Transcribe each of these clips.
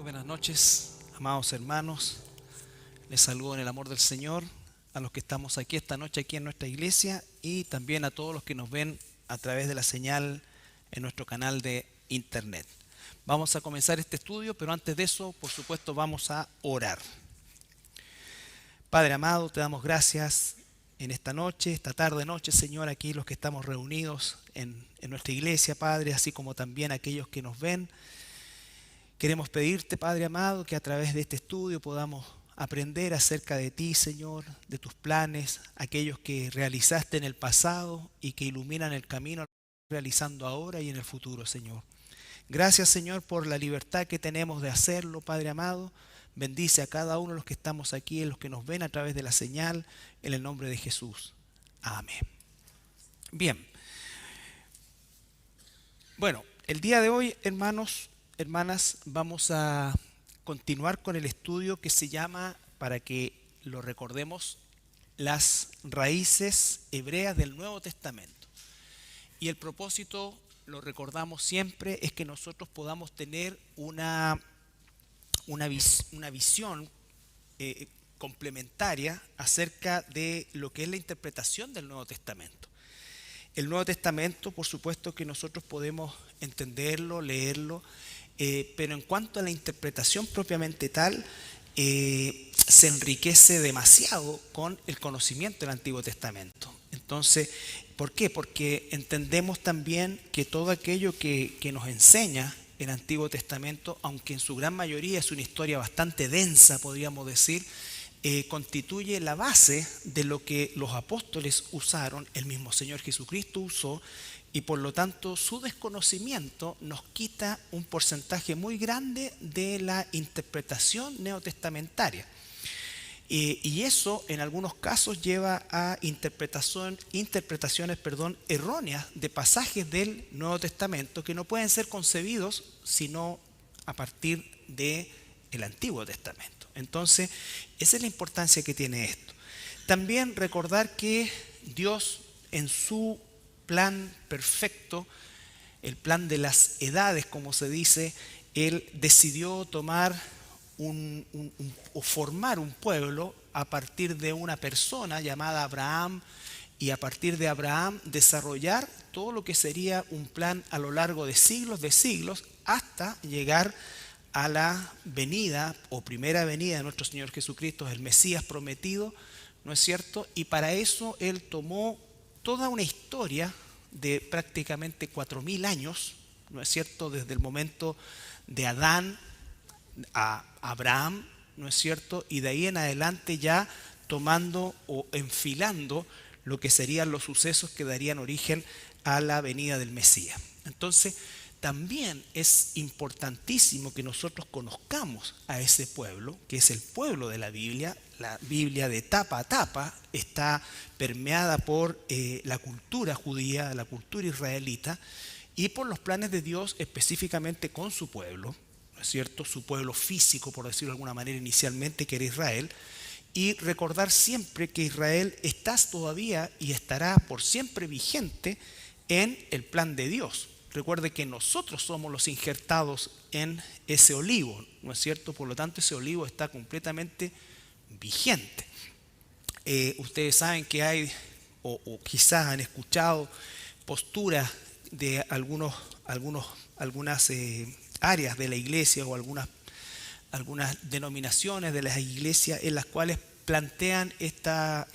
buenas noches, amados hermanos. Les saludo en el amor del Señor a los que estamos aquí esta noche aquí en nuestra iglesia y también a todos los que nos ven a través de la señal en nuestro canal de internet. Vamos a comenzar este estudio, pero antes de eso, por supuesto, vamos a orar. Padre amado, te damos gracias en esta noche, esta tarde-noche, Señor, aquí los que estamos reunidos en nuestra iglesia, Padre, así como también aquellos que nos ven. Queremos pedirte, Padre amado, que a través de este estudio podamos aprender acerca de ti, Señor, de tus planes, aquellos que realizaste en el pasado y que iluminan el camino realizando ahora y en el futuro, Señor. Gracias, Señor, por la libertad que tenemos de hacerlo, Padre amado. Bendice a cada uno de los que estamos aquí, a los que nos ven a través de la señal, en el nombre de Jesús. Amén. Bien. Bueno, el día de hoy, hermanos, hermanas, vamos a continuar con el estudio que se llama, para que lo recordemos, las raíces hebreas del Nuevo Testamento. Y el propósito, lo recordamos siempre, es que nosotros podamos tener una visión complementaria acerca de lo que es la interpretación del Nuevo Testamento. El Nuevo Testamento, por supuesto que nosotros podemos entenderlo, leerlo, pero en cuanto a la interpretación propiamente tal, se enriquece demasiado con el conocimiento del Antiguo Testamento. Entonces, ¿por qué? Porque entendemos también que todo aquello que nos enseña el Antiguo Testamento, aunque en su gran mayoría es una historia bastante densa, podríamos decir, constituye la base de lo que los apóstoles usaron, el mismo Señor Jesucristo usó, y por lo tanto su desconocimiento nos quita un porcentaje muy grande de la interpretación neotestamentaria. Y eso en algunos casos lleva a interpretaciones erróneas de pasajes del Nuevo Testamento que no pueden ser concebidos sino a partir del Antiguo Testamento. Entonces, esa es la importancia que tiene esto. También recordar que Dios en su plan perfecto, el plan de las edades, como se dice, Él decidió tomar o formar un pueblo a partir de una persona llamada Abraham, y a partir de Abraham desarrollar todo lo que sería un plan a lo largo de siglos, hasta llegar a la venida o primera venida de nuestro Señor Jesucristo, el Mesías prometido, ¿no es cierto? Y para eso Él tomó toda una historia de prácticamente 4000 años, ¿no es cierto? Desde el momento de Adán a Abraham, ¿no es cierto? Y de ahí en adelante ya tomando o enfilando lo que serían los sucesos que darían origen a la venida del Mesías. Entonces, también es importantísimo que nosotros conozcamos a ese pueblo, que es el pueblo de la Biblia. La Biblia de tapa a tapa está permeada por la cultura judía, la cultura israelita, y por los planes de Dios específicamente con su pueblo, ¿no es cierto? Su pueblo físico, por decirlo de alguna manera, inicialmente, que era Israel. Y recordar siempre que Israel está todavía y estará por siempre vigente en el plan de Dios. Recuerde que nosotros somos los injertados en ese olivo, ¿no es cierto? Por lo tanto, ese olivo está completamente vigente. Ustedes saben que hay, o quizás han escuchado, posturas de algunas áreas de la iglesia o algunas denominaciones de las iglesias en las cuales plantean esta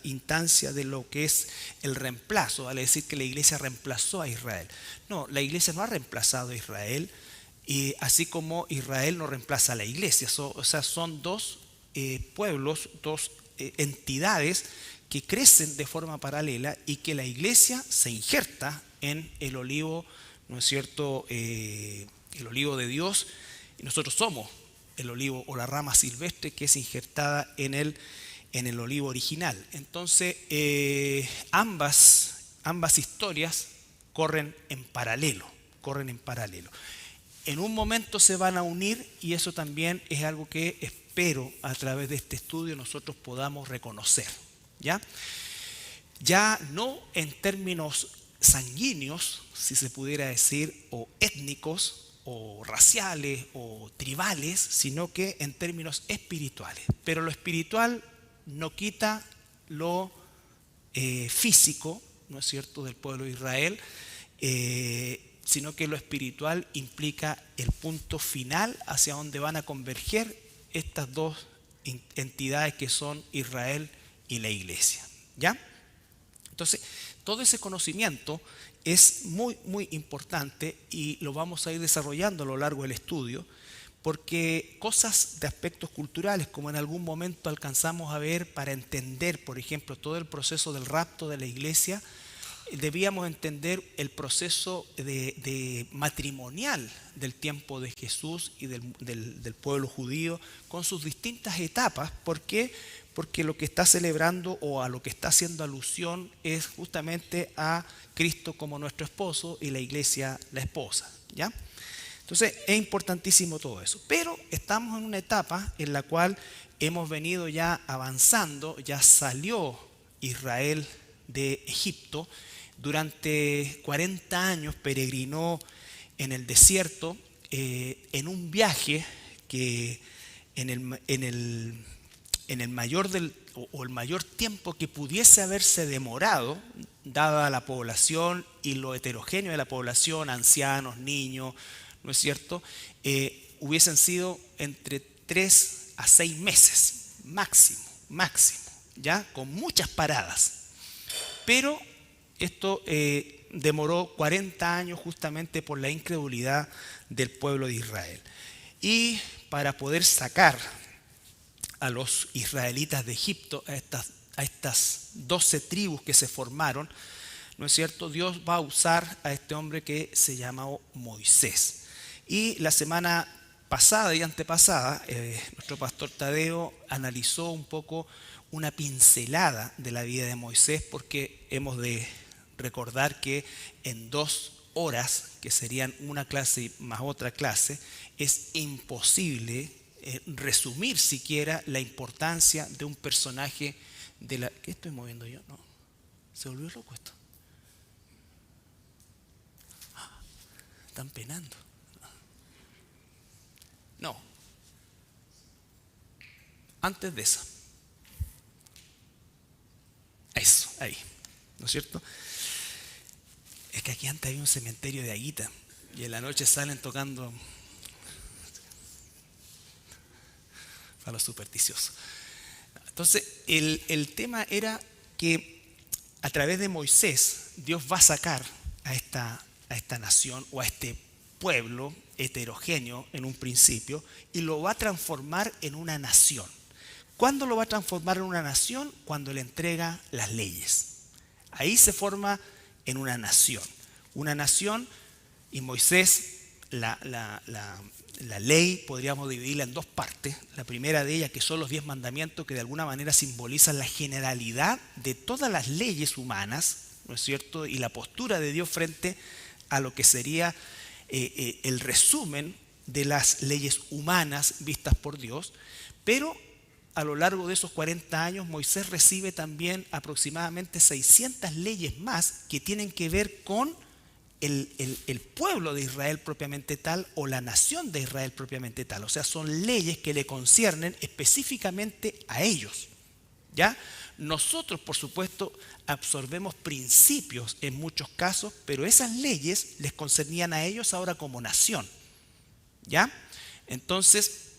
instancia de lo que es el reemplazo, vale decir que la iglesia reemplazó a Israel. No, la iglesia no ha reemplazado a Israel, y así como Israel no reemplaza a la iglesia. O sea, son dos pueblos, dos entidades que crecen de forma paralela y que la iglesia se injerta en el olivo, ¿no es cierto? El olivo de Dios, y nosotros somos el olivo o la rama silvestre que es injertada en el olivo original. Entonces, ambas historias corren en paralelo. En un momento se van a unir, y eso también es algo que espero a través de este estudio nosotros podamos reconocer. Ya no en términos sanguíneos, si se pudiera decir, o étnicos, o raciales o tribales, sino que en términos espirituales. Pero lo espiritual no quita lo físico, ¿no es cierto?, del pueblo de Israel, sino que lo espiritual implica el punto final hacia donde van a converger estas dos entidades que son Israel y la iglesia, ¿ya? Entonces, todo ese conocimiento es muy, muy importante y lo vamos a ir desarrollando a lo largo del estudio, porque cosas de aspectos culturales, como en algún momento alcanzamos a ver para entender, por ejemplo, todo el proceso del rapto de la iglesia, debíamos entender el proceso de matrimonial del tiempo de Jesús y del pueblo judío con sus distintas etapas. ¿Por qué? Porque lo que está celebrando o a lo que está haciendo alusión es justamente a Cristo como nuestro esposo y la iglesia la esposa, ¿ya? Entonces es importantísimo todo eso. Pero estamos en una etapa en la cual hemos venido ya avanzando, ya salió Israel de Egipto. Durante 40 años peregrinó en el desierto en un viaje que en el mayor o el mayor tiempo que pudiese haberse demorado, dada la población y lo heterogéneo de la población, ancianos, niños, ¿no es cierto?, hubiesen sido entre 3 a 6 meses, máximo, ¿ya?, con muchas paradas. Pero esto demoró 40 años justamente por la incredulidad del pueblo de Israel. Y para poder sacar a los israelitas de Egipto, a estas 12 tribus que se formaron, ¿no es cierto?, Dios va a usar a este hombre que se llamó Moisés. Y la semana pasada y antepasada, nuestro pastor Tadeo analizó un poco una pincelada de la vida de Moisés, porque hemos de recordar que en 2 horas, que serían una clase más otra clase, es imposible resumir siquiera la importancia de un personaje de la... ¿Qué estoy moviendo yo? No, se volvió loco esto. Están penando. No. Antes de eso. Eso, ahí. ¿No es cierto? Es que aquí antes había un cementerio de Aguita y en la noche salen tocando a los supersticiosos. Entonces, el tema era que a través de Moisés, Dios va a sacar a esta nación o a este pueblo heterogéneo en un principio y lo va a transformar en una nación. ¿Cuándo lo va a transformar en una nación? Cuando le entrega las leyes. Ahí se forma en una nación. Una nación, y Moisés, la ley podríamos dividirla en 2 partes. La primera de ellas, que son los 10 mandamientos, que de alguna manera simbolizan la generalidad de todas las leyes humanas, ¿no es cierto?, y la postura de Dios frente a lo que sería el resumen de las leyes humanas vistas por Dios. Pero a lo largo de esos 40 años, Moisés recibe también aproximadamente 600 leyes más que tienen que ver con el pueblo de Israel propiamente tal, o la nación de Israel propiamente tal. O sea, son leyes que le conciernen específicamente a ellos, ¿ya? Nosotros, por supuesto, absorbemos principios en muchos casos, pero esas leyes les concernían a ellos ahora como nación, ¿ya? Entonces,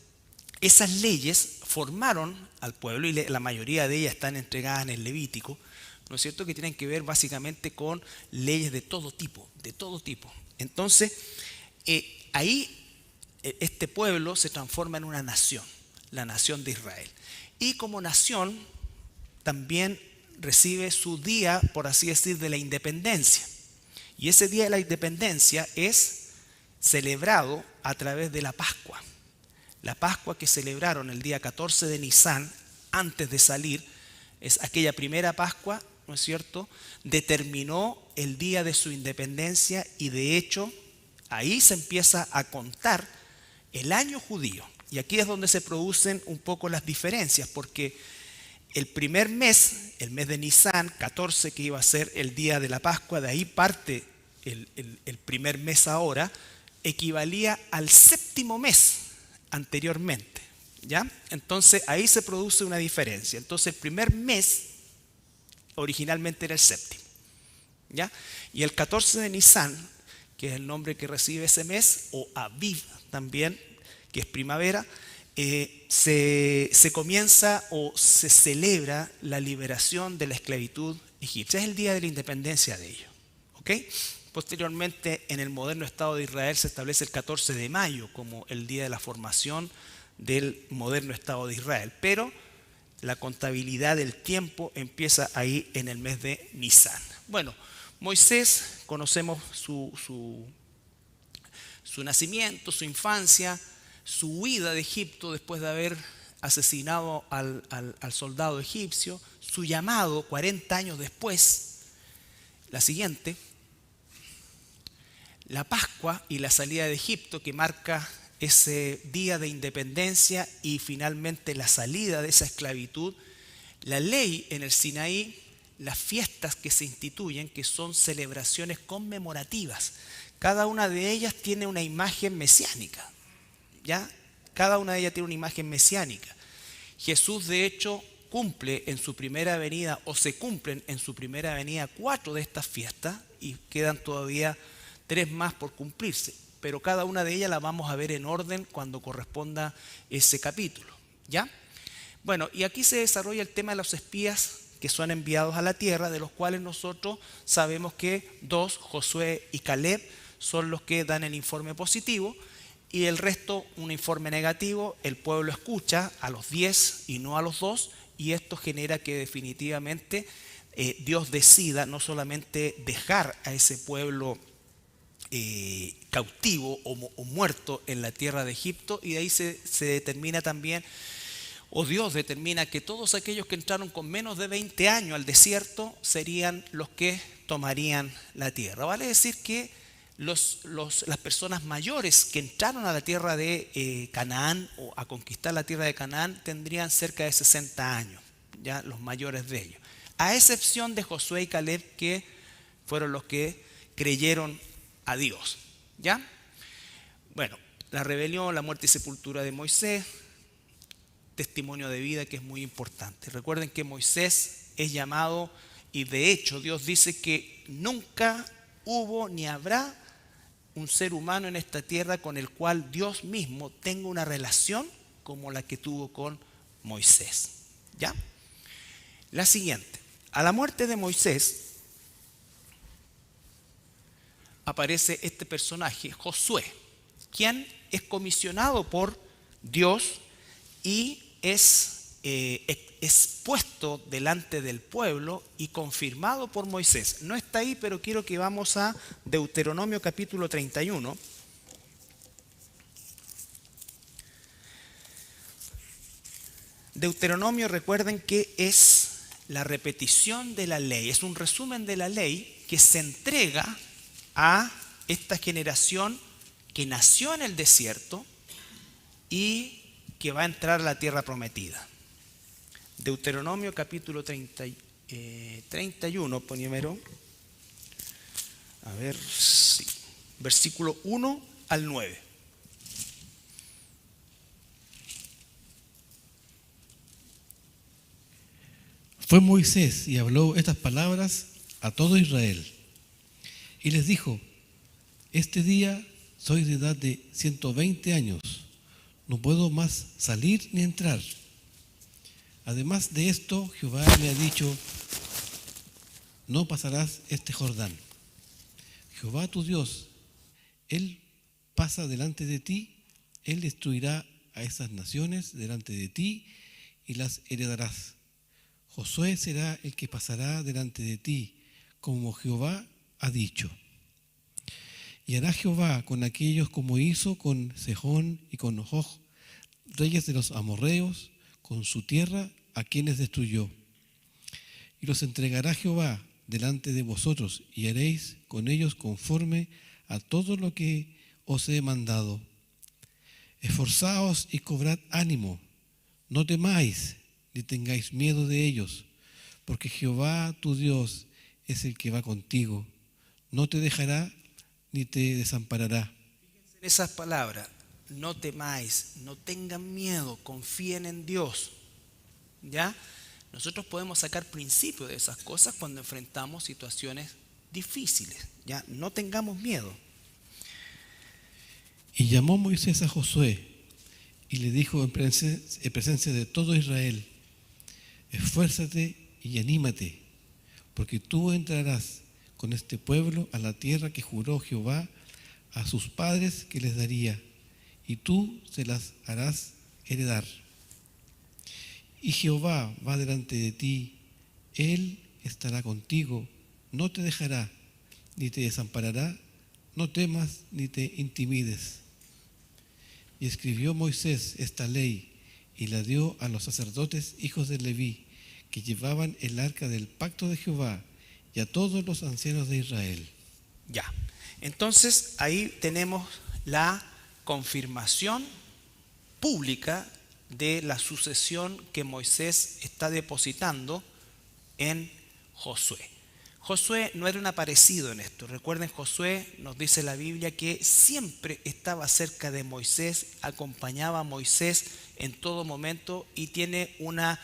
esas leyes formaron al pueblo y la mayoría de ellas están entregadas en el Levítico, ¿no es cierto?, que tienen que ver básicamente con leyes de todo tipo, de todo tipo. Entonces, ahí este pueblo se transforma en una nación, la nación de Israel. Y como nación también recibe su día, por así decir, de la independencia. Y ese día de la independencia es celebrado a través de la Pascua. La Pascua que celebraron el día 14 de Nisán, antes de salir, es aquella primera Pascua, ¿no es cierto?, determinó el día de su independencia, y de hecho ahí se empieza a contar el año judío. Y aquí es donde se producen un poco las diferencias, porque el primer mes, el mes de Nisán, 14, que iba a ser el día de la Pascua, de ahí parte el primer mes ahora, equivalía al séptimo mes anteriormente, ¿ya? Entonces ahí se produce una diferencia. Entonces el primer mes originalmente era el séptimo, ¿ya? Y el 14 de Nisan, que es el nombre que recibe ese mes, o Aviv también, que es primavera, se comienza o se celebra la liberación de la esclavitud egipcia. Es el día de la independencia de ellos, ¿ok? Posteriormente, en el moderno Estado de Israel se establece el 14 de mayo como el día de la formación del moderno Estado de Israel, pero la contabilidad del tiempo empieza ahí en el mes de Nisan. Bueno, Moisés, conocemos su nacimiento, su infancia, su huida de Egipto después de haber asesinado al soldado egipcio, su llamado 40 años después, la siguiente, la Pascua y la salida de Egipto, que marca ese día de independencia y finalmente la salida de esa esclavitud, la ley en el Sinaí, las fiestas que se instituyen, que son celebraciones conmemorativas. Cada una de ellas tiene una imagen mesiánica, ¿ya? Cada una de ellas tiene una imagen mesiánica. Jesús, de hecho, cumple en su primera venida, o se cumplen en su primera venida 4 de estas fiestas, y quedan todavía 3 más por cumplirse, pero cada una de ellas la vamos a ver en orden cuando corresponda ese capítulo, ¿ya? Bueno, y aquí se desarrolla el tema de los espías que son enviados a la tierra, de los cuales nosotros sabemos que 2, Josué y Caleb, son los que dan el informe positivo, y el resto un informe negativo. El pueblo escucha a los 10 y no a los 2, y esto genera que definitivamente Dios decida no solamente dejar a ese pueblo cautivo o muerto en la tierra de Egipto, y de ahí se determina también, o Dios determina, que todos aquellos que entraron con menos de 20 años al desierto serían los que tomarían la tierra. Vale decir que las personas mayores que entraron a la tierra de Canaán, o a conquistar la tierra de Canaán, tendrían cerca de 60 años, ya los mayores de ellos, a excepción de Josué y Caleb, que fueron los que creyeron a Dios, ¿ya? Bueno, la rebelión, la muerte y sepultura de Moisés, testimonio de vida que es muy importante. Recuerden que Moisés es llamado, y de hecho Dios dice que nunca hubo ni habrá un ser humano en esta tierra con el cual Dios mismo tenga una relación como la que tuvo con Moisés, ¿ya? La siguiente, a la muerte de Moisés aparece este personaje, Josué, quien es comisionado por Dios y es puesto delante del pueblo y confirmado por Moisés. No está ahí, pero quiero que vamos a Deuteronomio capítulo 31. Deuteronomio, recuerden que es la repetición de la ley, es un resumen de la ley que se entrega a esta generación que nació en el desierto y que va a entrar a la tierra prometida. Deuteronomio capítulo 31, primero, a ver, sí, versículo 1 al 9. Fue Moisés y habló estas palabras a todo Israel. Y les dijo: este día soy de edad de 120 años, no puedo más salir ni entrar. Además de esto, Jehová me ha dicho: no pasarás este Jordán. Jehová tu Dios, Él pasa delante de ti, Él destruirá a esas naciones delante de ti y las heredarás. Josué será el que pasará delante de ti, como Jehová ha dicho. Y hará Jehová con aquellos como hizo con Sejón y con Og, reyes de los amorreos, con su tierra, a quienes destruyó. Y los entregará Jehová delante de vosotros, y haréis con ellos conforme a todo lo que os he mandado. Esforzaos y cobrad ánimo, no temáis, ni tengáis miedo de ellos, porque Jehová tu Dios es el que va contigo, no te dejará ni te desamparará. Fíjense esas palabras, no temáis, no tengan miedo, confíen en Dios. ¿Ya? Nosotros podemos sacar principio de esas cosas cuando enfrentamos situaciones difíciles. ¿Ya? No tengamos miedo. Y llamó Moisés a Josué y le dijo en presencia de todo Israel: esfuérzate y anímate, porque tú entrarás con este pueblo a la tierra que juró Jehová a sus padres que les daría, y tú se las harás heredar. Y Jehová va delante de ti, Él estará contigo, no te dejará, ni te desamparará, no temas ni te intimides. Y escribió Moisés esta ley y la dio a los sacerdotes hijos de Leví, que llevaban el arca del pacto de Jehová, y a todos los ancianos de Israel. Ya. Entonces ahí tenemos la confirmación pública de la sucesión que Moisés está depositando en Josué. Josué no era un aparecido en esto. Recuerden, Josué, nos dice la Biblia, que siempre estaba cerca de Moisés, acompañaba a Moisés en todo momento y tiene una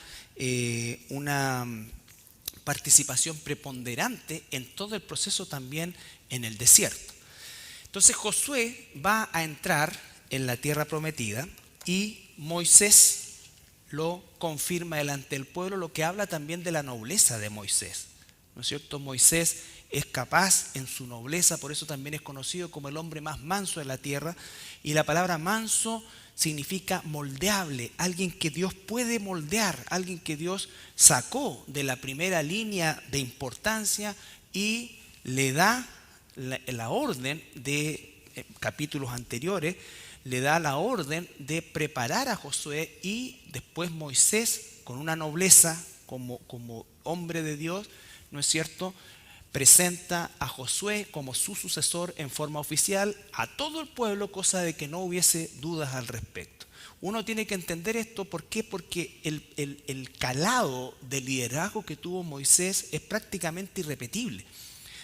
participación preponderante en todo el proceso, también en el desierto. Entonces Josué va a entrar en la tierra prometida y Moisés lo confirma delante del pueblo, lo que habla también de la nobleza de Moisés. ¿No es cierto? Moisés es capaz en su nobleza, por eso también es conocido como el hombre más manso de la tierra. Y la palabra manso significa moldeable, alguien que Dios puede moldear, alguien que Dios sacó de la primera línea de importancia y le da la orden de capítulos anteriores, le da la orden de preparar a Josué, y después Moisés, con una nobleza como hombre de Dios, ¿no es cierto?, presenta a Josué como su sucesor en forma oficial a todo el pueblo, cosa de que no hubiese dudas al respecto. Uno tiene que entender esto. ¿Por qué? Porque el calado de liderazgo que tuvo Moisés es prácticamente irrepetible.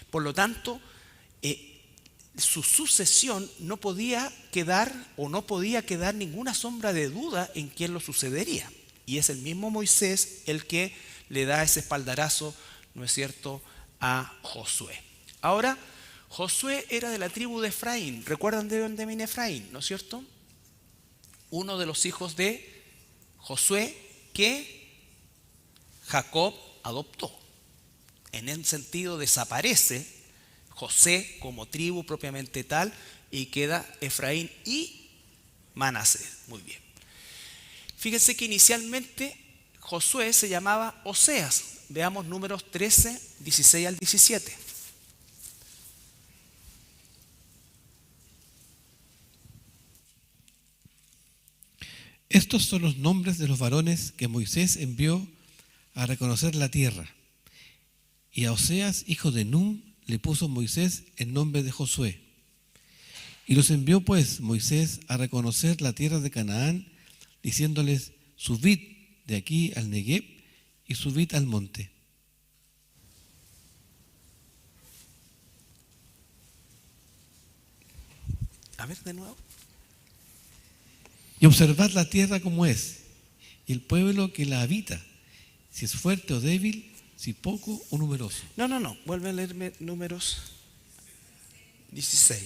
Por lo tanto, su sucesión no podía quedar ninguna sombra de duda en quién lo sucedería. Y es el mismo Moisés el que le da ese espaldarazo, ¿no es cierto?, a Josué. Ahora, Josué era de la tribu de Efraín. ¿Recuerdan de dónde viene Efraín, no es cierto? Uno de los hijos de Josué que Jacob adoptó. En ese sentido desaparece José como tribu propiamente tal y queda Efraín y Manasés. Muy bien. Fíjense que inicialmente Josué se llamaba Oseas. Veamos Números 13, 16 al 17. Estos son los nombres de los varones que Moisés envió a reconocer la tierra. Y a Oseas, hijo de Num, le puso Moisés el nombre de Josué. Y los envió pues Moisés a reconocer la tierra de Canaán, diciéndoles: subid de aquí al Negueb y subid al monte. A ver de nuevo. Y observad la tierra como es, y el pueblo que la habita, si es fuerte o débil, si poco o numeroso. No. Vuelve a leerme Números 16.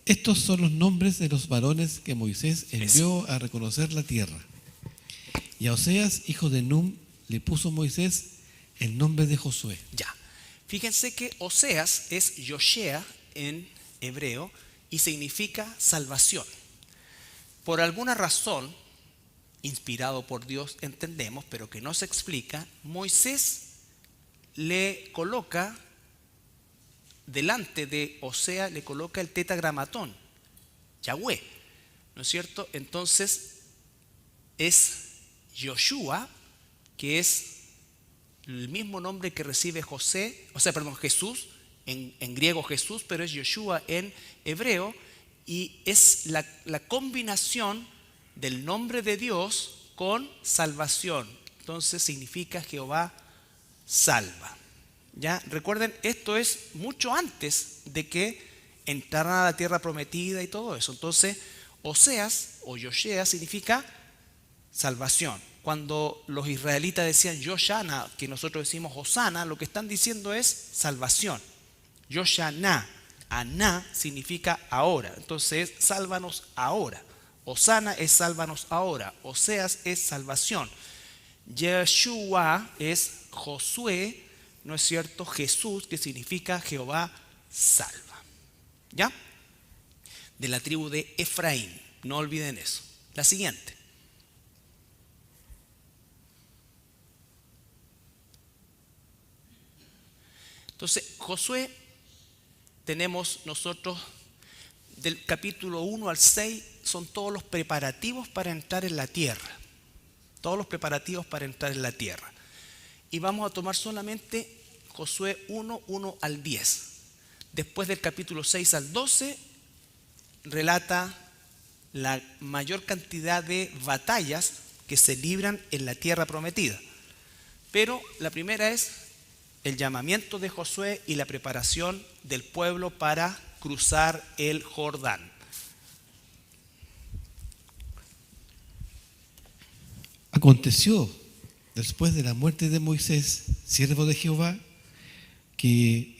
Estos son los nombres de los varones que Moisés envió a reconocer la tierra. Y a Oseas, hijo de Num, le puso Moisés el nombre de Josué. Ya. Fíjense que Oseas es Yoshea en hebreo y significa salvación. Por alguna razón, inspirado por Dios, entendemos, pero que no se explica, Moisés le coloca delante de Osea, le coloca el tetragramatón, Yahweh, ¿no es cierto? Entonces es Yoshua, que es el mismo nombre que recibe Jesús, en griego Jesús, pero es Yoshua en hebreo, y es la combinación del nombre de Dios con salvación. Entonces significa Jehová salva. ¿Ya? Recuerden, esto es mucho antes de que entraran a la tierra prometida y todo eso. Entonces, Oseas o Yoshea significa salvación. Cuando los israelitas decían Yoshana, que nosotros decimos Hosana, lo que están diciendo es salvación. Yoshana, Aná significa ahora. Entonces, sálvanos ahora. Hosana es sálvanos ahora. Oseas es salvación. Yeshua es Josué, ¿no es cierto? Jesús, que significa Jehová salva. ¿Ya? De la tribu de Efraín. No olviden eso. La siguiente. Entonces, Josué, tenemos nosotros del capítulo 1 al 6, son todos los preparativos para entrar en la tierra. Todos los preparativos para entrar en la tierra. Y vamos a tomar solamente Josué 1, 1 al 10. Después del capítulo 6 al 12, relata la mayor cantidad de batallas que se libran en la tierra prometida. Pero la primera es el llamamiento de Josué y la preparación del pueblo para cruzar el Jordán. Aconteció, después de la muerte de Moisés, siervo de Jehová, que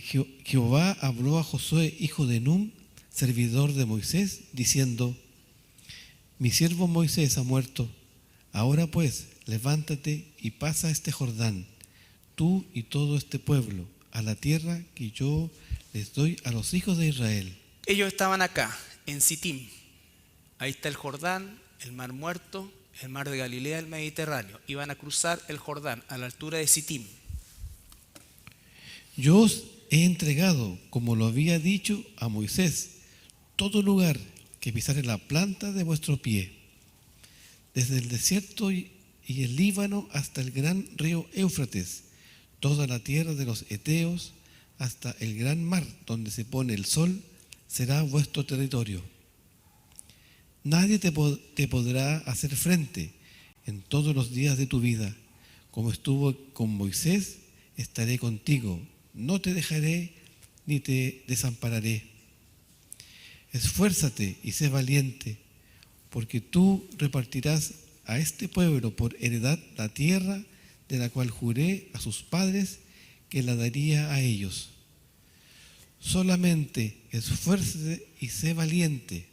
Jehová habló a Josué, hijo de Nun, servidor de Moisés, diciendo: Mi siervo Moisés ha muerto. Ahora pues, levántate y pasa este Jordán, tú y todo este pueblo, a la tierra que yo les doy a los hijos de Israel. Ellos estaban acá, en Sitim. Ahí está el Jordán, el Mar Muerto, el Mar de Galilea, el Mediterráneo. Iban a cruzar el Jordán a la altura de Sitim. Yo os he entregado, como lo había dicho a Moisés, todo lugar que pisare la planta de vuestro pie, desde el desierto y el Líbano hasta el gran río Éufrates, toda la tierra de los Eteos, hasta el gran mar donde se pone el sol, será vuestro territorio. Nadie te podrá hacer frente en todos los días de tu vida. Como estuvo con Moisés, estaré contigo. No te dejaré ni te desampararé. Esfuérzate y sé valiente, porque tú repartirás a este pueblo por heredad la tierra de la cual juré a sus padres que la daría a ellos. Solamente esfuérzate y sé valiente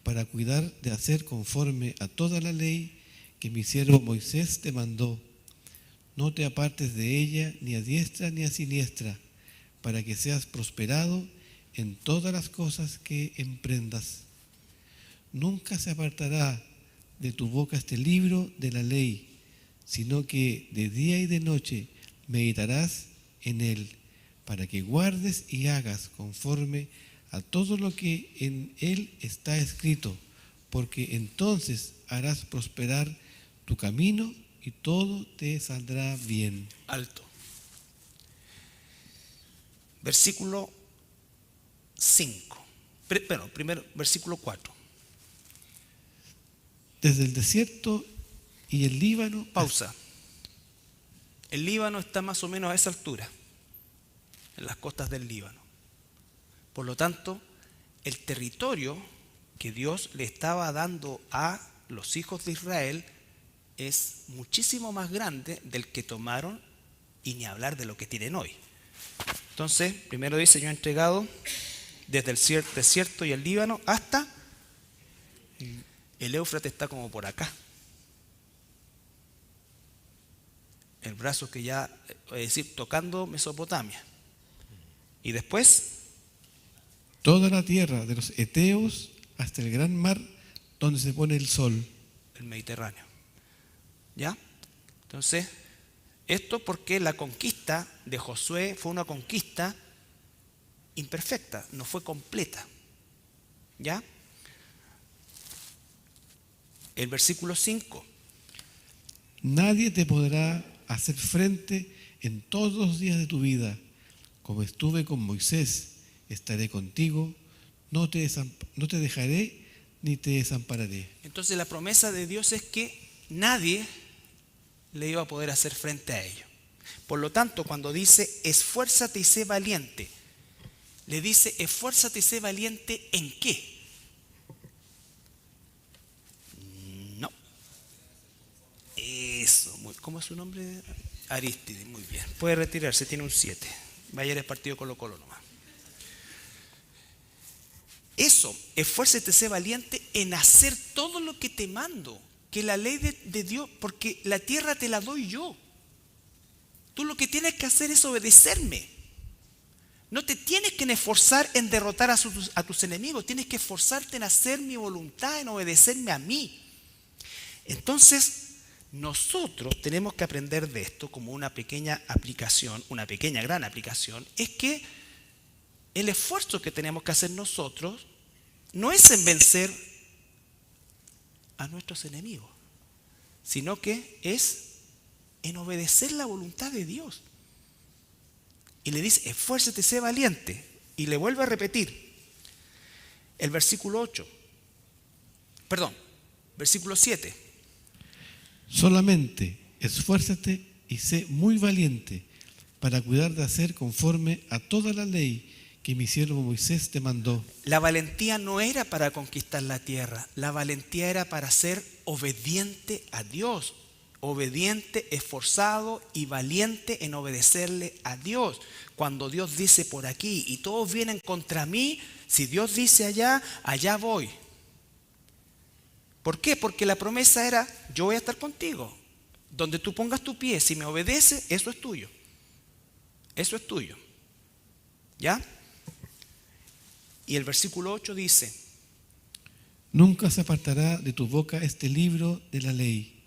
para cuidar de hacer conforme a toda la ley que mi siervo Moisés te mandó. No te apartes de ella ni a diestra ni a siniestra, para que seas prosperado en todas las cosas que emprendas. Nunca se apartará de tu boca este libro de la ley, sino que de día y de noche meditarás en él, para que guardes y hagas conforme a todo lo que en él está escrito, porque entonces harás prosperar tu camino y todo te saldrá bien. Alto. Versículo 5. Primero, versículo 4. Desde el desierto y el Líbano. Pausa. El Líbano está más o menos a esa altura, en las costas del Líbano. Por lo tanto, el territorio que Dios le estaba dando a los hijos de Israel es muchísimo más grande del que tomaron, y ni hablar de lo que tienen hoy. Entonces, primero dice: yo he entregado desde el desierto y el Líbano hasta el Éufrates, está como por acá. El brazo que ya, es decir, tocando Mesopotamia. Y después, toda la tierra de los Eteos hasta el gran mar donde se pone el sol. El Mediterráneo. ¿Ya? Entonces, esto porque la conquista de Josué fue una conquista imperfecta, no fue completa. ¿Ya? El versículo 5. Nadie te podrá hacer frente en todos los días de tu vida. Como estuve con Moisés, estaré contigo, no te dejaré ni te desampararé. Entonces la promesa de Dios es que nadie le iba a poder hacer frente a ello. Por lo tanto, cuando dice esfuérzate y sé valiente, le dice, esfuérzate y sé valiente ¿en qué? No. Eso, ¿cómo es su nombre? Arístide, muy bien. Puede retirarse, tiene un 7. Vaya al partido Colo-Colo nomás. Eso, esfuérzate, sé valiente en hacer todo lo que te mando, que la ley de Dios, porque la tierra te la doy yo. Tú lo que tienes que hacer es obedecerme. No te tienes que esforzar en derrotar a tus enemigos, tienes que esforzarte en hacer mi voluntad, en obedecerme a mí. Entonces, nosotros tenemos que aprender de esto como una pequeña aplicación, una pequeña gran aplicación, es que el esfuerzo que tenemos que hacer nosotros no es en vencer a nuestros enemigos, sino que es en obedecer la voluntad de Dios. Y le dice, esfuérzate, sé valiente. Y le vuelve a repetir el versículo 7. Solamente esfuérzate y sé muy valiente para cuidar de hacer conforme a toda la ley que mi siervo Moisés te mandó. La valentía no era para conquistar la tierra, la valentía era para ser obediente a Dios, obediente, esforzado y valiente en obedecerle a Dios. Cuando Dios dice por aquí y todos vienen contra mí, si Dios dice allá, allá voy. ¿Por qué? Porque la promesa era, yo voy a estar contigo. Donde tú pongas tu pie, si me obedeces, eso es tuyo. Eso es tuyo. ¿Ya? Y el versículo 8 dice, nunca se apartará de tu boca este libro de la ley,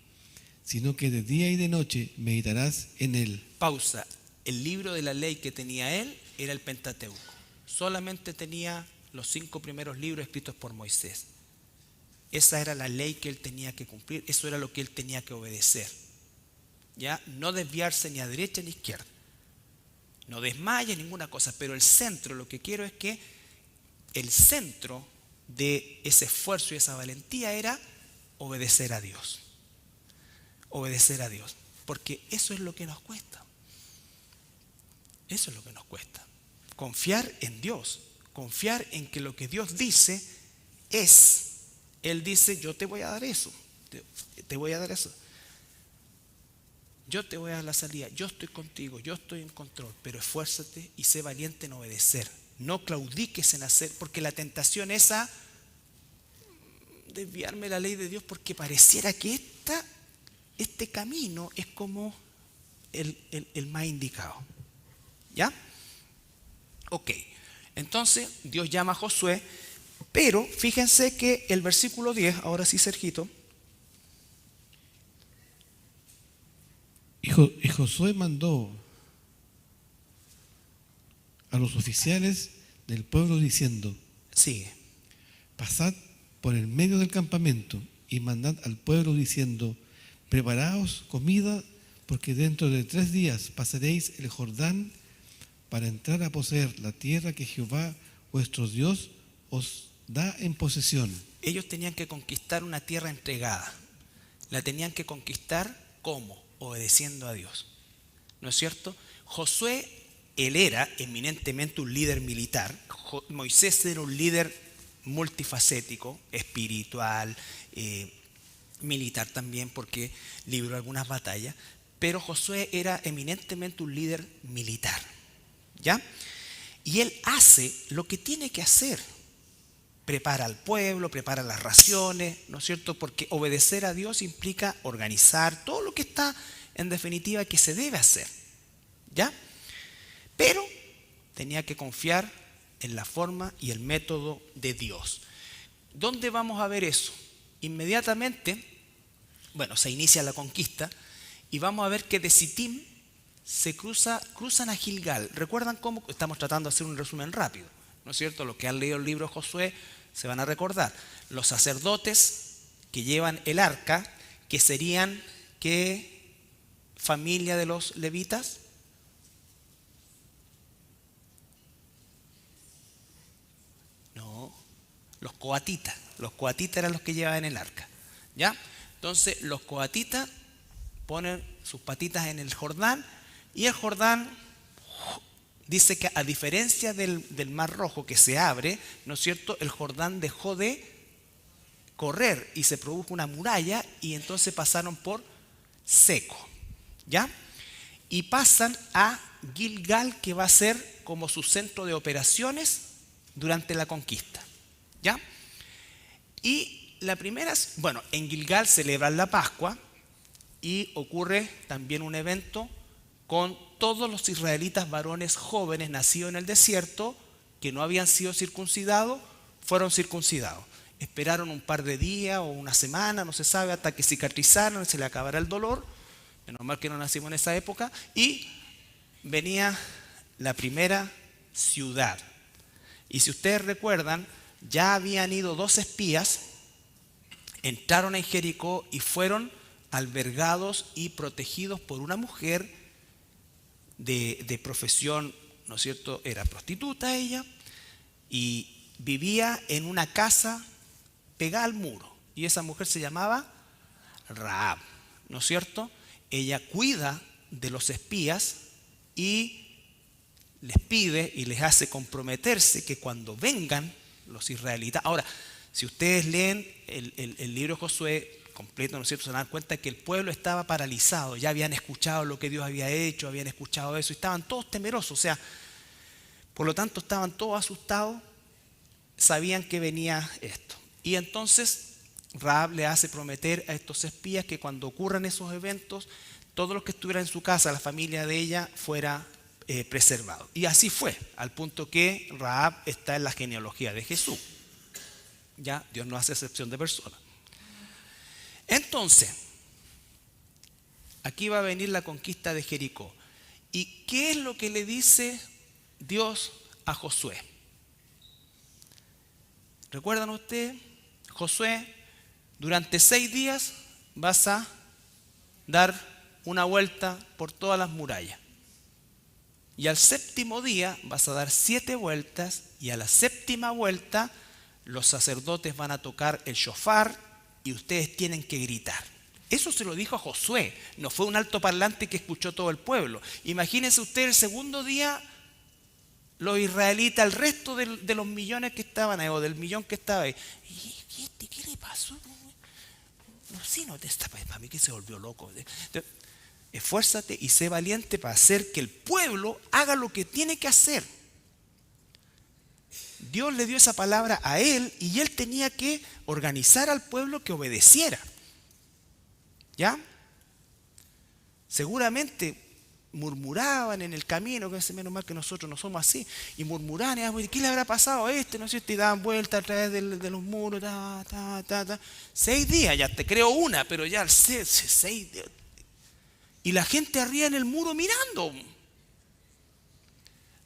sino que de día y de noche meditarás en él. Pausa. El libro de la ley que tenía él era el Pentateuco. Solamente tenía los 5 primeros libros escritos por Moisés. Esa era la ley que él tenía que cumplir, eso era lo que él tenía que obedecer. ¿Ya? No desviarse ni a derecha ni a izquierda. No desmaye ninguna cosa, pero el centro, lo que quiero es que el centro de ese esfuerzo y esa valentía era obedecer a Dios. Obedecer a Dios. Porque eso es lo que nos cuesta. Eso es lo que nos cuesta. Confiar en Dios. Confiar en que lo que Dios dice es. Él dice, yo te voy a dar eso. Te voy a dar eso. Yo te voy a dar la salida. Yo estoy contigo. Yo estoy en control. Pero esfuérzate y sé valiente en obedecer. No claudiques en hacer. Porque la tentación es a desviarme la ley de Dios. Porque pareciera que este camino es como el más indicado. ¿Ya? Ok. Entonces Dios llama a Josué. Pero fíjense que el versículo 10, ahora sí, Sergito. Y Josué mandó a los oficiales del pueblo diciendo, Sigue. pasad por el medio del campamento y mandad al pueblo diciendo, preparaos comida, porque dentro de 3 días pasaréis el Jordán para entrar a poseer la tierra que Jehová vuestro Dios os da en posesión. Ellos tenían que conquistar una tierra entregada. La tenían que conquistar ¿cómo? Obedeciendo a Dios. ¿No es cierto? Josué, él era eminentemente un líder militar. Moisés era un líder multifacético, espiritual, militar también, porque libró algunas batallas. Pero Josué era eminentemente un líder militar. ¿Ya? Y él hace lo que tiene que hacer. Prepara al pueblo, prepara las raciones, ¿no es cierto? Porque obedecer a Dios implica organizar todo lo que está, en definitiva, que se debe hacer. ¿Ya? Pero tenía que confiar en la forma y el método de Dios. ¿Dónde vamos a ver eso? Inmediatamente, bueno, se inicia la conquista y vamos a ver que de Sittim se cruzan a Gilgal. ¿Recuerdan cómo? Estamos tratando de hacer un resumen rápido, ¿no es cierto? Los que han leído el libro de Josué se van a recordar. Los sacerdotes que llevan el arca, que serían, ¿qué familia de los levitas? No, los coatitas. Los coatitas eran los que llevaban el arca. ¿Ya? Entonces los coatitas ponen sus patitas en el Jordán y el Jordán dice que a diferencia del Mar Rojo que se abre, ¿no es cierto?, el Jordán dejó de correr y se produjo una muralla y entonces pasaron por seco, ¿ya? Y pasan a Gilgal, que va a ser como su centro de operaciones durante la conquista, ¿ya? Y la primera, bueno, en Gilgal celebran la Pascua y ocurre también un evento con todos los israelitas varones jóvenes nacidos en el desierto que no habían sido circuncidados, fueron circuncidados. Esperaron un par de días o una semana, no se sabe, hasta que cicatrizaron, se le acabara el dolor. Menos mal que no nacimos en esa época. Y venía la primera ciudad. Y si ustedes recuerdan, ya habían ido 2 espías, entraron en Jericó y fueron albergados y protegidos por una mujer de profesión, ¿no es cierto? Era prostituta ella y vivía en una casa pegada al muro. Y esa mujer se llamaba Rahab, ¿no es cierto? Ella cuida de los espías y les pide y les hace comprometerse que cuando vengan los israelitas. Ahora, si ustedes leen el libro de Josué completo, ¿no es cierto?, se dan cuenta que el pueblo estaba paralizado. Ya habían escuchado lo que Dios había hecho, habían escuchado eso y estaban todos temerosos. O sea, por lo tanto estaban todos asustados, sabían que venía esto. Y entonces Rahab le hace prometer a estos espías que cuando ocurran esos eventos, todos los que estuvieran en su casa, la familia de ella, fuera preservado. Y así fue, al punto que Rahab está en la genealogía de Jesús. Ya, Dios no hace excepción de personas. Entonces, aquí va a venir la conquista de Jericó. ¿Y qué es lo que le dice Dios a Josué? ¿Recuerdan ustedes? Josué, durante 6 días vas a dar una vuelta por todas las murallas. Y al 7º día vas a dar 7 vueltas y a la 7ª vuelta los sacerdotes van a tocar el shofar y ustedes tienen que gritar. Eso se lo dijo a Josué, no fue un altoparlante que escuchó todo el pueblo. Imagínense ustedes el 2.º día, los israelitas, el resto de los millones que estaban ahí, o del millón que estaba ahí. ¿Qué le pasó? No sé, no te está para mí que se volvió loco. Entonces, esfuérzate y sé valiente para hacer que el pueblo haga lo que tiene que hacer. Dios le dio esa palabra a él y él tenía que organizar al pueblo que obedeciera. ¿Ya? Seguramente murmuraban en el camino, que es menos mal que nosotros no somos así, y murmuraban, ¿qué le habrá pasado a este? ¿No es cierto? Y daban vueltas a través de los muros, 6 días, ya te creo una, pero ya 6 días. Y la gente arriba en el muro mirando.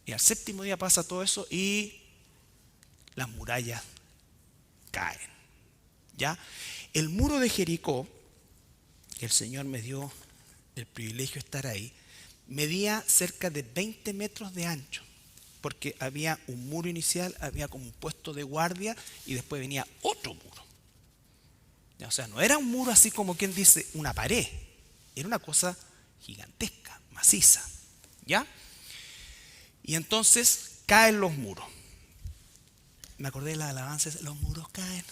Y al 7º día pasa todo eso y las murallas caen. ¿Ya? El muro de Jericó, que el Señor me dio el privilegio de estar ahí, medía cerca de 20 metros de ancho, porque había un muro inicial, había como un puesto de guardia y después venía otro muro. O sea, no era un muro así como quien dice una pared, era una cosa gigantesca, maciza. ¿Ya? Y entonces caen los muros. Me acordé de las alabanzas, los muros caen.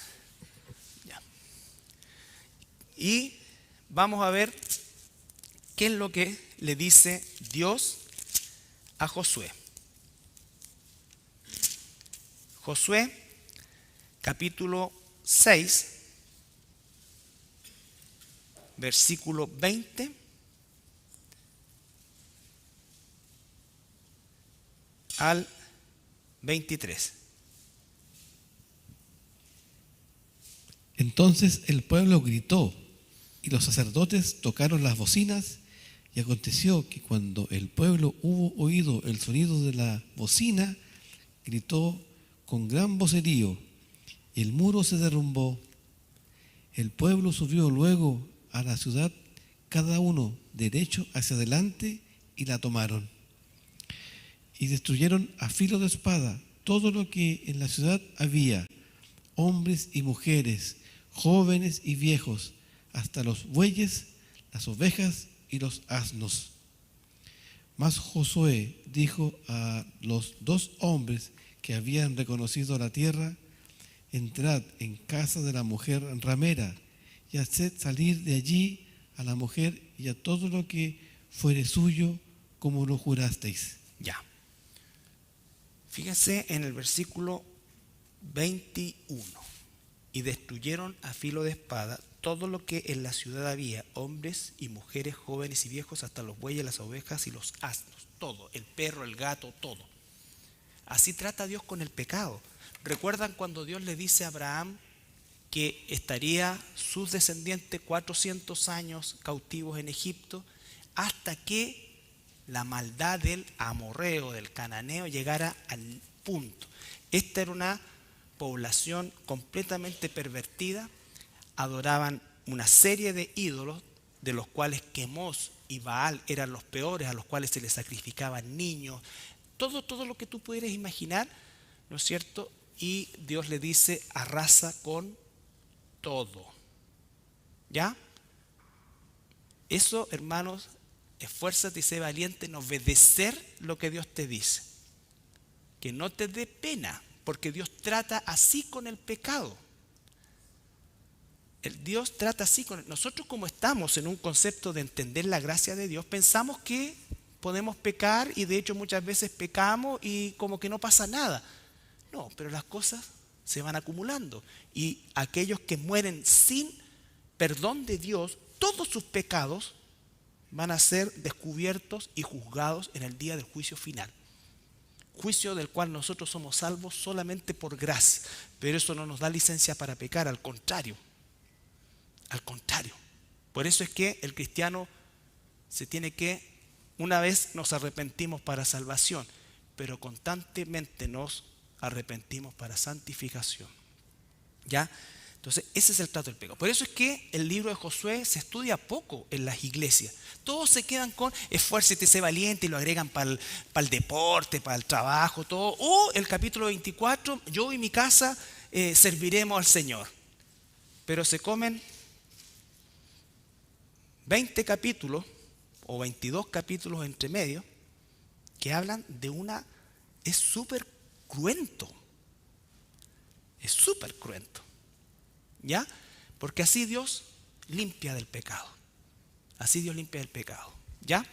Ya. Y vamos a ver qué es lo que le dice Dios a Josué. Josué, capítulo 6, versículo 20 al 23. Entonces el pueblo gritó y los sacerdotes tocaron las bocinas, y aconteció que cuando el pueblo hubo oído el sonido de la bocina, gritó con gran vocerío, y el muro se derrumbó. El pueblo subió luego a la ciudad, cada uno derecho hacia adelante, y la tomaron. Y destruyeron a filo de espada todo lo que en la ciudad había, hombres y mujeres, jóvenes y viejos, hasta los bueyes, las ovejas y los asnos. Mas Josué dijo a los 2 hombres que habían reconocido la tierra: entrad en casa de la mujer ramera y haced salir de allí a la mujer y a todo lo que fuere suyo, como lo jurasteis. Ya. Fíjense en el versículo 21. Y destruyeron a filo de espada todo lo que en la ciudad había, hombres y mujeres, jóvenes y viejos, hasta los bueyes, las ovejas y los asnos, todo, el perro, el gato, todo. Así trata Dios con el pecado. ¿Recuerdan cuando Dios le dice a Abraham que estaría sus descendientes 400 años cautivos en Egipto hasta que la maldad del amorreo, del cananeo, llegara al punto? Esta era una población completamente pervertida, adoraban una serie de ídolos, de los cuales Quemos y Baal eran los peores, a los cuales se les sacrificaban niños, todo lo que tú pudieras imaginar, ¿no es cierto? Y Dios le dice: arrasa con todo. ¿Ya? Eso, hermanos, esfuérzate y sé valiente en obedecer lo que Dios te dice. Que no te dé pena, porque Dios trata así con el pecado. Dios trata así con... Nosotros, como estamos en un concepto de entender la gracia de Dios, pensamos que podemos pecar, y de hecho muchas veces pecamos y como que no pasa nada. No, pero las cosas se van acumulando, y aquellos que mueren sin perdón de Dios, todos sus pecados van a ser descubiertos y juzgados en el día del juicio final. Juicio del cual nosotros somos salvos solamente por gracia, pero eso no nos da licencia para pecar, al contrario. Al contrario. Por eso es que el cristiano se tiene que, una vez nos arrepentimos para salvación, pero constantemente nos arrepentimos para santificación. ¿Ya? Entonces, ese es el trato del pecado. Por eso es que el libro de Josué se estudia poco en las iglesias. Todos se quedan con esfuérzate, sé valiente, y lo agregan para el deporte, para el trabajo, todo. O el capítulo 24, yo y mi casa serviremos al Señor. Pero se comen 20 capítulos o 22 capítulos entre medio que hablan de es súper cruento. Es súper cruento. ¿Ya? Porque así Dios limpia del pecado. Así Dios limpia del pecado. ¿Ya?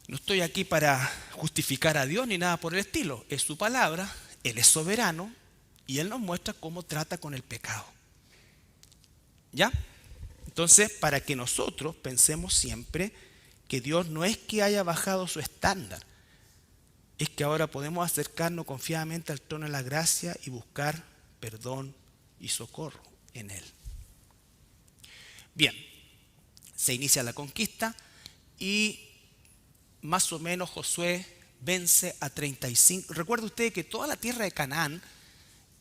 No estoy aquí para justificar a Dios ni nada por el estilo. Es su palabra, Él es soberano y Él nos muestra cómo trata con el pecado. ¿Ya? Entonces, para que nosotros pensemos siempre que Dios no es que haya bajado su estándar, es que ahora podemos acercarnos confiadamente al trono de la gracia y buscar perdón y socorro en Él. Bien, se inicia la conquista y más o menos Josué vence a 35. Recuerda usted que toda la tierra de Canaán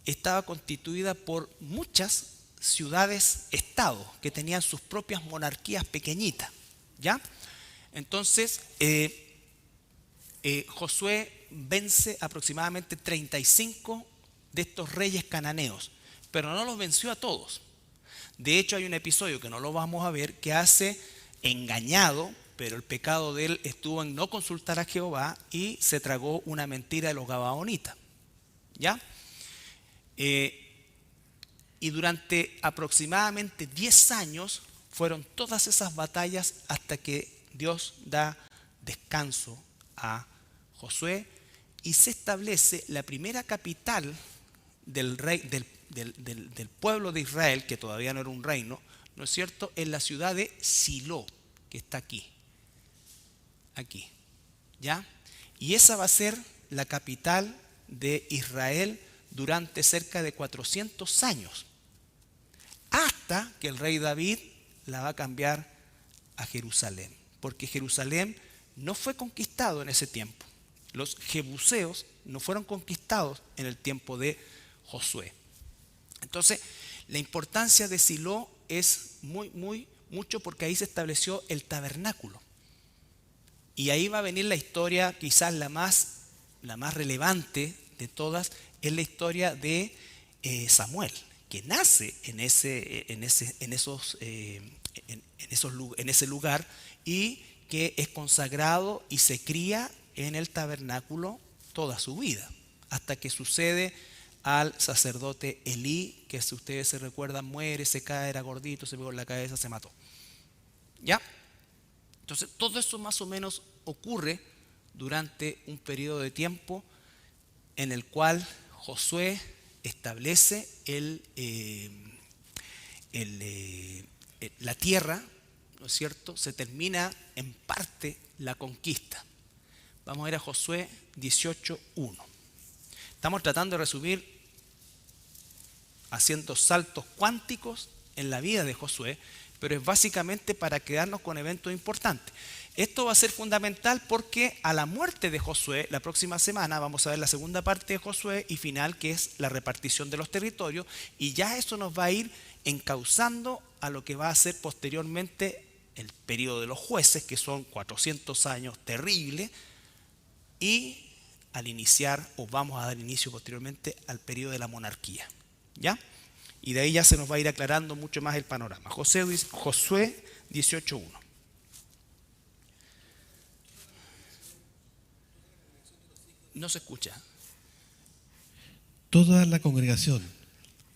estaba constituida por muchas ciudades-estados que tenían sus propias monarquías pequeñitas. ¿Ya? Entonces, Josué vence aproximadamente 35 de estos reyes cananeos, pero no los venció a todos. De hecho, hay un episodio que no lo vamos a ver, que hace engañado, pero el pecado de él estuvo en no consultar a Jehová y se tragó una mentira de los gabaonitas. ¿Ya? Y durante aproximadamente 10 años fueron todas esas batallas hasta que Dios da descanso a Josué y se establece la primera capital del pueblo de Israel, que todavía no era un reino, ¿no es cierto?, en la ciudad de Silo, que está aquí. Aquí. ¿Ya? Y esa va a ser la capital de Israel durante cerca de 400 años. Hasta que el rey David la va a cambiar a Jerusalén. Porque Jerusalén no fue conquistado en ese tiempo. Los jebuseos no fueron conquistados en el tiempo de Josué. Entonces, la importancia de Silo es mucho porque ahí se estableció el tabernáculo. Y ahí va a venir la historia, quizás la más relevante de todas, es la historia de Samuel, que nace en ese lugar y que es consagrado y se cría en el tabernáculo toda su vida, hasta que sucede al sacerdote Elí, que si ustedes se recuerdan, muere, se cae, era gordito, se pegó en la cabeza, se mató. ¿Ya? Entonces, todo eso más o menos ocurre durante un periodo de tiempo en el cual Josué establece la tierra, ¿no es cierto? Se termina en parte la conquista. Vamos a ir a Josué 18:1. Estamos tratando de resumir haciendo saltos cuánticos en la vida de Josué, pero es básicamente para quedarnos con eventos importantes. Esto va a ser fundamental porque a la muerte de Josué, la próxima semana vamos a ver la segunda parte de Josué y final, que es la repartición de los territorios, y ya eso nos va a ir encauzando a lo que va a ser posteriormente el periodo de los jueces, que son 400 años terribles, y al iniciar, o vamos a dar inicio posteriormente, al periodo de la monarquía. ¿Ya? Y de ahí ya se nos va a ir aclarando mucho más el panorama. Josué 18:1. No se escucha. Toda la congregación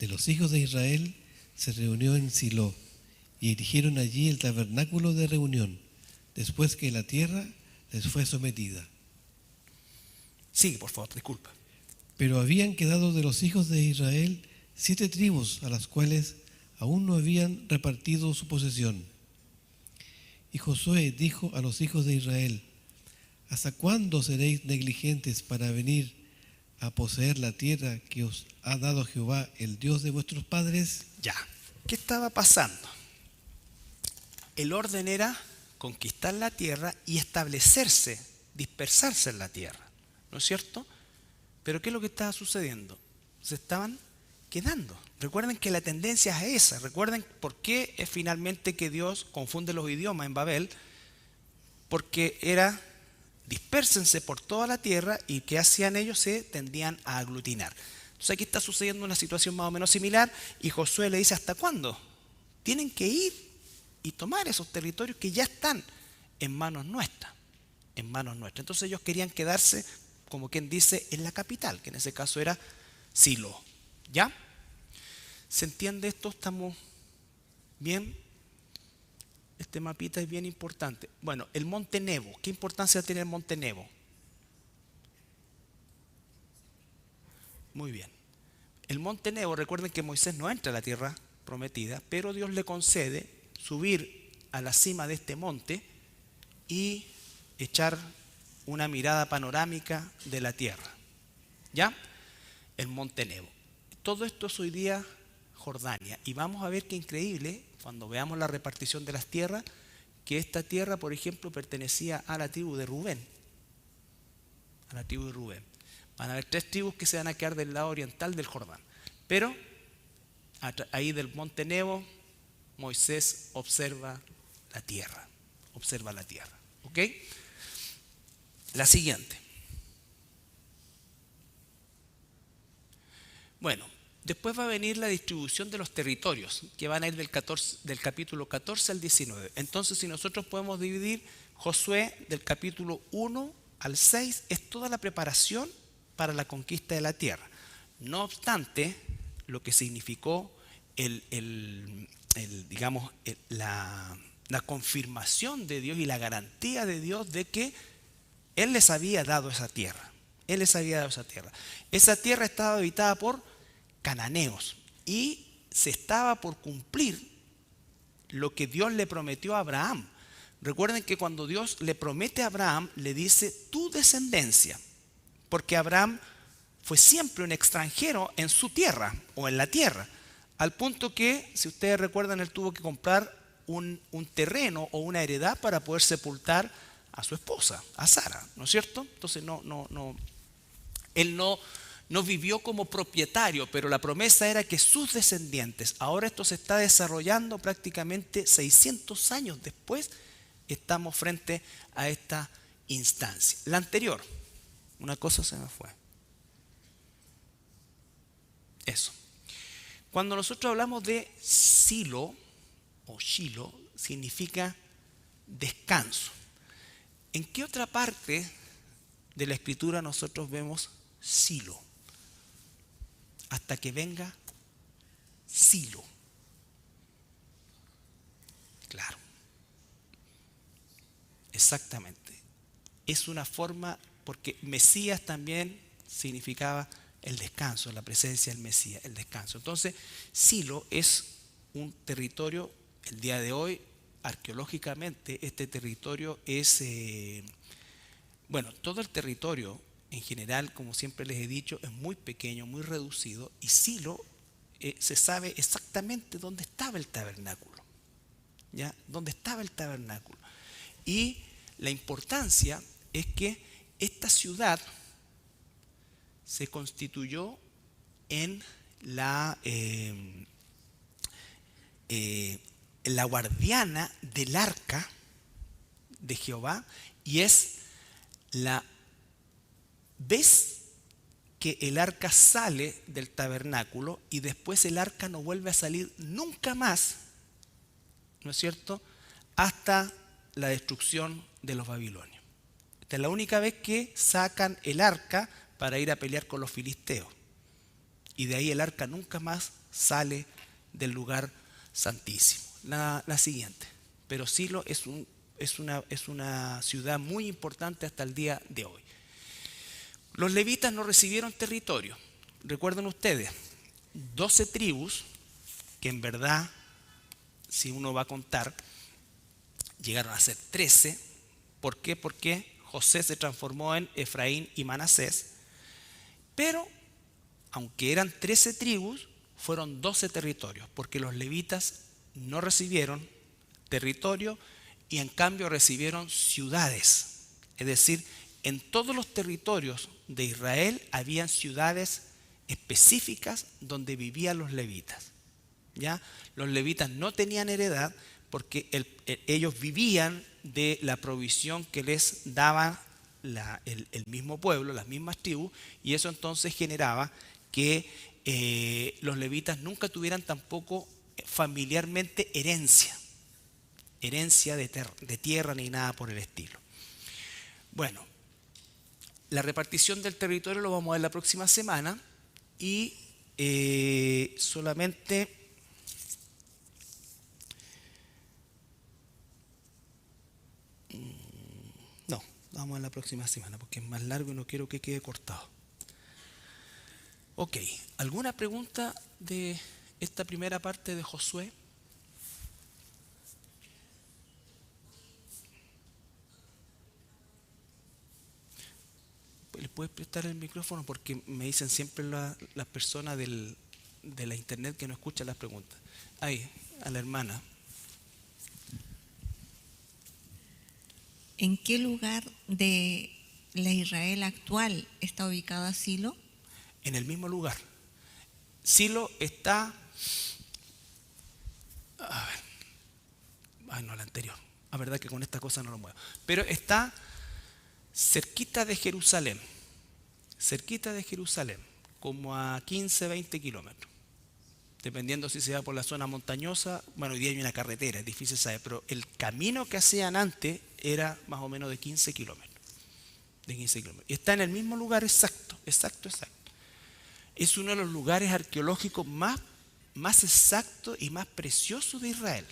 de los hijos de Israel se reunió en Silo y erigieron allí el tabernáculo de reunión, después que la tierra les fue sometida. Sigue, por favor, disculpa. Pero habían quedado de los hijos de Israel 7 tribus a las cuales aún no habían repartido su posesión. Y Josué dijo a los hijos de Israel: ¿hasta cuándo seréis negligentes para venir a poseer la tierra que os ha dado Jehová, el Dios de vuestros padres? Ya. ¿Qué estaba pasando? El orden era conquistar la tierra y establecerse, dispersarse en la tierra, ¿no es cierto? Pero ¿qué es lo que estaba sucediendo? Se estaban quedando. Recuerden que la tendencia es esa. Recuerden por qué es finalmente que Dios confunde los idiomas en Babel, porque era dispérsense por toda la tierra y que hacían ellos se tendían a aglutinar. Entonces aquí está sucediendo una situación más o menos similar y Josué le dice: ¿hasta cuándo? Tienen que ir y tomar esos territorios que ya están en manos nuestras, en manos nuestras. Entonces ellos querían quedarse, como quien dice, en la capital, que en ese caso era Silo. ¿Ya? ¿Se entiende esto? ¿Estamos bien? Este mapita es bien importante. Bueno, el Monte Nebo. ¿Qué importancia tiene el Monte Nebo? Muy bien. El Monte Nebo, recuerden que Moisés no entra a la tierra prometida, pero Dios le concede subir a la cima de este monte y echar una mirada panorámica de la tierra. ¿Ya? El Monte Nebo. Todo esto es hoy día Jordania. Y vamos a ver qué increíble, cuando veamos la repartición de las tierras, que esta tierra, por ejemplo, pertenecía a la tribu de Rubén. A la tribu de Rubén. Van a haber 3 tribus que se van a quedar del lado oriental del Jordán. Pero ahí del Monte Nebo, Moisés observa la tierra. Observa la tierra. ¿Ok? La siguiente. Bueno, después va a venir la distribución de los territorios, que van a ir del capítulo 14 al 19. Entonces, si nosotros podemos dividir Josué del capítulo 1 al 6, es toda la preparación para la conquista de la tierra. No obstante, lo que significó la confirmación de Dios y la garantía de Dios de que Él les había dado esa tierra. Él les había dado esa tierra. Esa tierra estaba habitada por cananeos y se estaba por cumplir lo que Dios le prometió a Abraham. Recuerden que cuando Dios le promete a Abraham, le dice tu descendencia, porque Abraham fue siempre un extranjero en su tierra o en la tierra, al punto que, si ustedes recuerdan, él tuvo que comprar un terreno o una heredad para poder sepultar a su esposa, a Sara, ¿no es cierto? Entonces él no vivió como propietario, pero la promesa era que sus descendientes, ahora esto se está desarrollando prácticamente 600 años después, estamos frente a esta instancia. La anterior, una cosa se me fue. Eso. Cuando nosotros hablamos de Silo o Shilo, significa descanso. ¿En qué otra parte de la Escritura nosotros vemos Silo? Hasta que venga Silo. Claro, exactamente. Es una forma, porque Mesías también significaba el descanso, la presencia del Mesías, el descanso. Entonces, Silo es un territorio, el día de hoy, arqueológicamente, este territorio es, bueno, todo el territorio en general, como siempre les he dicho, es muy pequeño, muy reducido, y Silo se sabe exactamente dónde estaba el tabernáculo, ¿ya? Dónde estaba el tabernáculo. Y la importancia es que esta ciudad se constituyó en la guardiana del arca de Jehová, y es la vez que el arca sale del tabernáculo y después el arca no vuelve a salir nunca más, ¿no es cierto?, hasta la destrucción de los babilonios. Esta es la única vez que sacan el arca para ir a pelear con los filisteos. Y de ahí el arca nunca más sale del lugar santísimo. La siguiente. Pero Silo es una ciudad muy importante hasta el día de hoy. Los levitas no recibieron territorio. Recuerden ustedes, 12 tribus, que en verdad, si uno va a contar, llegaron a ser 13. ¿Por qué? Porque José se transformó en Efraín y Manasés. Pero, aunque eran 13 tribus, fueron 12 territorios, porque los levitas no recibieron territorio y en cambio recibieron ciudades. Es decir, en todos los territorios de Israel habían ciudades específicas donde vivían los levitas. ¿Ya? Los levitas no tenían heredad porque ellos vivían de la provisión que les daba el mismo pueblo, las mismas tribus, y eso entonces generaba que los levitas nunca tuvieran tampoco familiarmente herencia de tierra ni nada por el estilo. Bueno, la repartición del territorio lo vamos a ver la próxima semana y solamente no, vamos a ver la próxima semana porque es más largo y no quiero que quede cortado. Ok, ¿alguna pregunta de esta primera parte de Josué? ¿Le puedes prestar el micrófono? Porque me dicen siempre las personas de la internet que no escuchan las preguntas. Ahí, a la hermana. ¿En qué lugar de la Israel actual está ubicada Silo? En el mismo lugar. Silo está... A ver. Ay, no, la anterior. La verdad que con esta cosa no lo muevo. Pero está cerquita de Jerusalén. Cerquita de Jerusalén. Como a 15, 20 kilómetros. Dependiendo si se va por la zona montañosa. Bueno, hoy día hay una carretera, es difícil saber. Pero el camino que hacían antes era más o menos de 15 kilómetros. De 15 kilómetros. Y está en el mismo lugar exacto. Es uno de los lugares arqueológicos más exactos y más preciosos de Israel.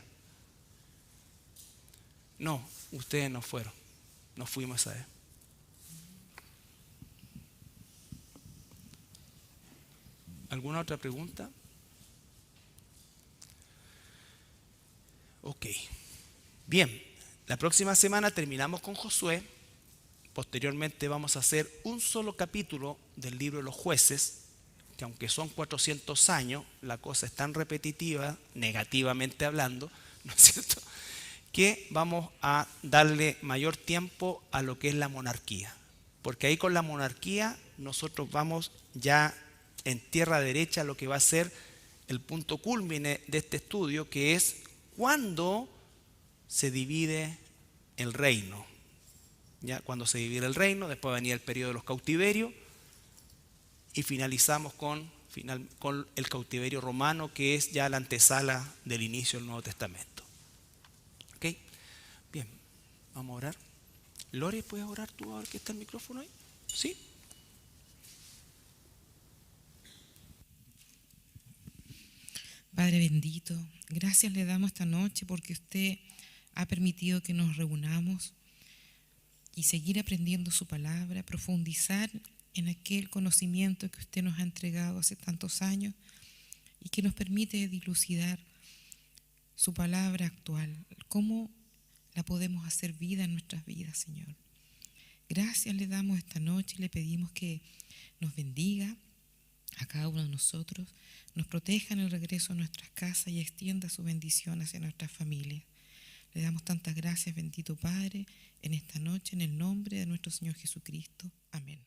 No, ustedes no fueron. No fuimos a ver. ¿Alguna otra pregunta? Ok. Bien, la próxima semana terminamos con Josué. Posteriormente vamos a hacer un solo capítulo del libro de los jueces, que aunque son 400 años, la cosa es tan repetitiva, negativamente hablando, ¿no es cierto?, que vamos a darle mayor tiempo a lo que es la monarquía. Porque ahí con la monarquía nosotros vamos ya en tierra derecha a lo que va a ser el punto cúlmine de este estudio, que es cuando se divide el reino. Ya cuando se divide el reino, después venía el periodo de los cautiverios y finalizamos con el cautiverio romano, que es ya la antesala del inicio del Nuevo Testamento. ¿Ok? Bien, vamos a orar. Lore, ¿puedes orar tú ahora que está el micrófono ahí? ¿Sí? Padre bendito, gracias le damos esta noche porque usted ha permitido que nos reunamos y seguir aprendiendo su palabra, profundizar en aquel conocimiento que usted nos ha entregado hace tantos años y que nos permite dilucidar su palabra actual, cómo la podemos hacer vida en nuestras vidas, Señor. Gracias le damos esta noche y le pedimos que nos bendiga a cada uno de nosotros, nos proteja en el regreso a nuestras casas y extienda su bendición hacia nuestras familias. Le damos tantas gracias, bendito Padre, en esta noche, en el nombre de nuestro Señor Jesucristo. Amén.